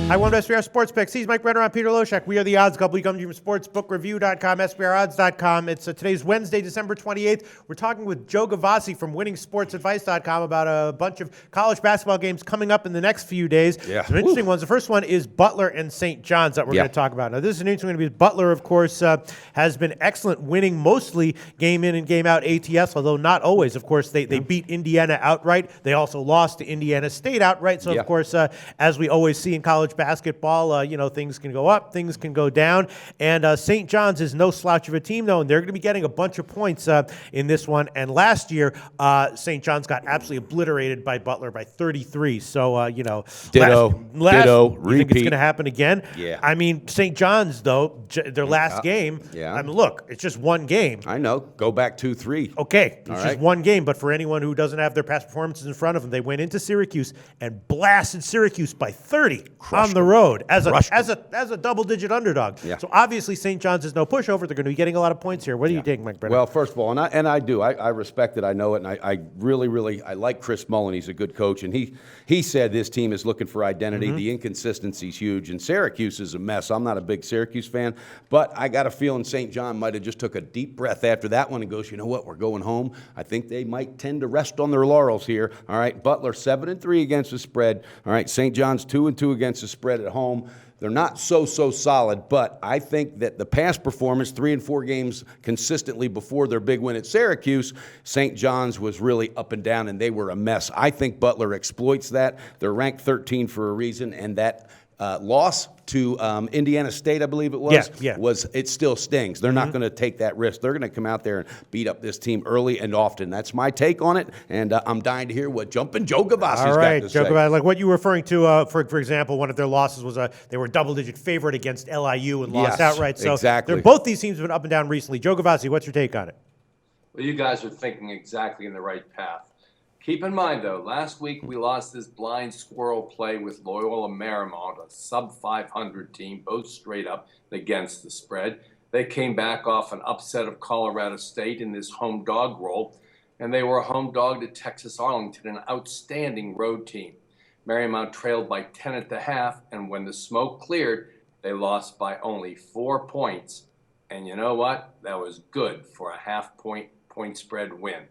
I won SBR Sports Picks. He's Mike Renner. I'm Peter Loshak. We are the Odds Couple. You come to you from sportsbookreview.com, SBRodds.com. It's today's Wednesday, December 28th. We're talking with Joe Gavassi from winningsportsadvice.com about a bunch of college basketball games coming up in the next few days. Yeah. Some interesting ones. The first one is Butler and St. John's that we're going to talk about. Now, this is an interesting one because Butler, of course, has been excellent, winning mostly game in and game out ATS, although not always. Of course, they beat Indiana outright. They also lost to Indiana State outright. So, of course, as we always see in college basketball, things can go up, things can go down. And St. John's is no slouch of a team, though, and they're going to be getting a bunch of points in this one. And last year, St. John's got absolutely obliterated by Butler by 33. So, Ditto. You think it's going to happen again? Yeah. I mean, St. John's, though, their last game, I mean, look, it's just one game. I know. Go back 2-3. Okay, it's just one game, but for anyone who doesn't have their past performances in front of them, they went into Syracuse and blasted Syracuse by 30 on the road as a double-digit underdog. Yeah. So obviously St. John's is no pushover. They're going to be getting a lot of points here. What do you think, Mike Brennan? Well, first of all, I do. I respect it. I know it, and I really like Chris Mullen. He's a good coach, and he said this team is looking for identity. The inconsistency is huge, and Syracuse is a mess. I'm not a big Syracuse fan, but I got a feeling St. John might have just took a deep breath after that one and goes, you know what, we're going home. I think they might tend to rest on their laurels here. All right, Butler 7-3 against the spread. All right, St. John's 2-2 against the spread at home. They're not so solid, but I think that the past performance, 3 and 4 games consistently before their big win at Syracuse, St. John's was really up and down, and they were a mess. I think Butler exploits that. They're ranked 13 for a reason, and that loss to Indiana State, I believe it was, it still stings. They're not going to take that risk. They're going to come out there and beat up this team early and often. That's my take on it, and I'm dying to hear what Jumpin' Joe Gavassi's got to say. Joe Gavassi, like what you were referring to, for example, one of their losses was they were a double-digit favorite against LIU and lost outright. So both these teams have been up and down recently. Joe Gavassi, what's your take on it? Well, you guys are thinking exactly in the right path. Keep in mind, though, last week we lost this blind squirrel play with Loyola Marymount, a sub-500 team, both straight up against the spread. They came back off an upset of Colorado State in this home dog role, and they were a home dog to Texas Arlington, an outstanding road team. Marymount trailed by 10 at the half, and when the smoke cleared, they lost by only 4 points. And you know what? That was good for a half-point spread win.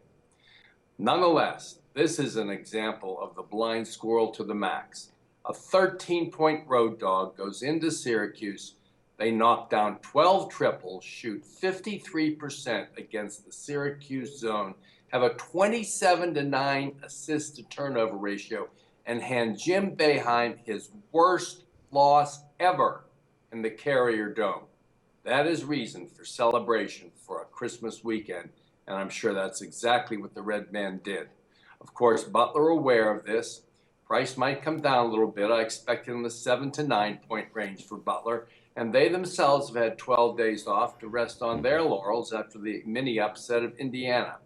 Nonetheless, this is an example of the blind squirrel to the max. A 13-point road dog goes into Syracuse. They knock down 12 triples, shoot 53% against the Syracuse zone, have a 27-9 assist-to-turnover ratio, and hand Jim Boeheim his worst loss ever in the Carrier Dome. That is reason for celebration for a Christmas weekend, and I'm sure that's exactly what the Red Man did. Of course, Butler aware of this. Price might come down a little bit. I expect it in the 7 to 9 point range for Butler. And they themselves have had 12 days off to rest on their laurels after the mini upset of Indiana.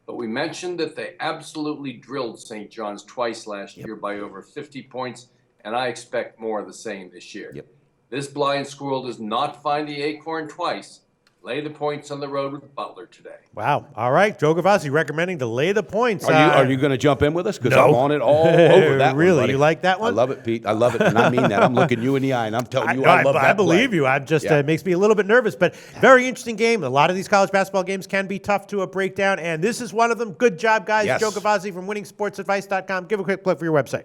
But we mentioned that they absolutely drilled St. John's twice last year by over 50 points, and I expect more of the same this year. This blind squirrel does not find the acorn twice. Lay the points on the road with Butler today. Wow. All right. Joe Gavassi recommending to lay the points. Are you going to jump in with us? Because I'm on it all over that Really? one, buddy. You like that one? I love it, Pete. I love it. And I mean that. I'm looking you in the eye, and I'm telling you I love that I believe play. you. I'm just, it makes me a little bit nervous. But very interesting game. A lot of these college basketball games can be tough to break down, and this is one of them. Good job, guys. Yes. Joe Gavassi from winningsportsadvice.com. Give a quick plug for your website.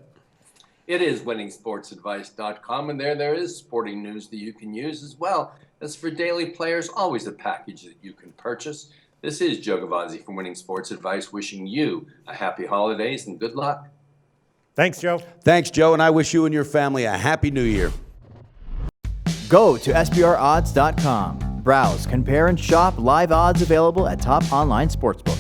It is winningsportsadvice.com, and there is sporting news that you can use as well. As for daily players, always a package that you can purchase. This is Joe Gavassi from Winning Sports Advice, wishing you a happy holidays and good luck. Thanks, Joe. Thanks, Joe, and I wish you and your family a happy new year. Go to SBRodds.com. Browse, compare, and shop live odds available at top online sportsbooks.